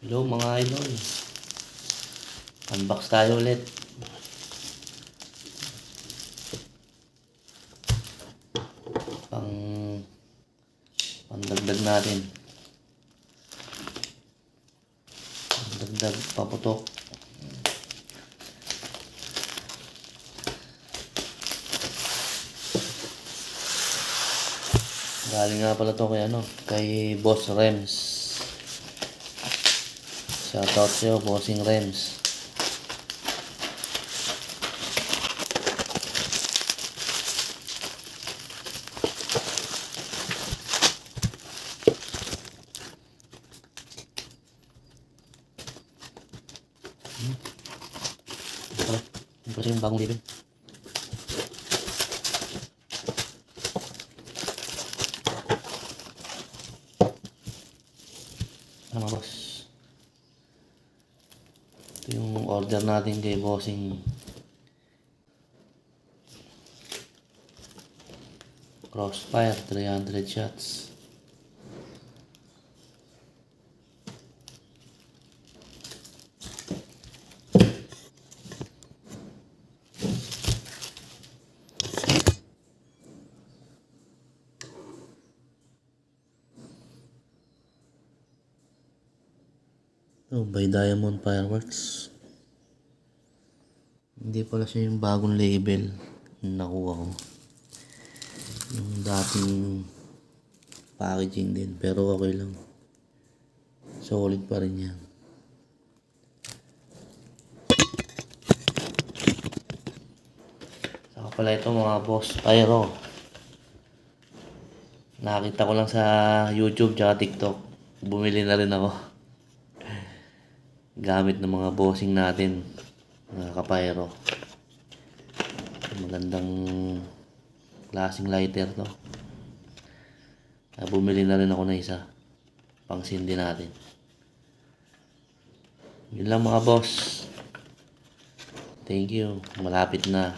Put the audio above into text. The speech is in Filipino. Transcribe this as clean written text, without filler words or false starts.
Hello mga idol, unbox tayo ulit. Pang pandagdag natin, pandagdag paputok. Galing nga pala to kay Boss Rems. Shoutout sa'yo, Bossing Rems. Ito rin yung bagong libin. Ano mga boss? Ito yung order natin kay Bossing Crossfire 300 shots. Oh, by Diamond Fireworks. Hindi pala siya yung bagong label na nakuha ko. Yung dating packaging din, pero okay lang. Solid pa rin yan. Saka pala ito mga boss, Pyro. Nakita ko lang sa YouTube tsaka TikTok. Bumili na rin ako. Gamit ng mga bossing natin, mga kapayro. Magandang klaseng lighter to. Bumili na rin ako na isa, pang sindi natin. Yun lang mga boss. Thank you. Malapit na.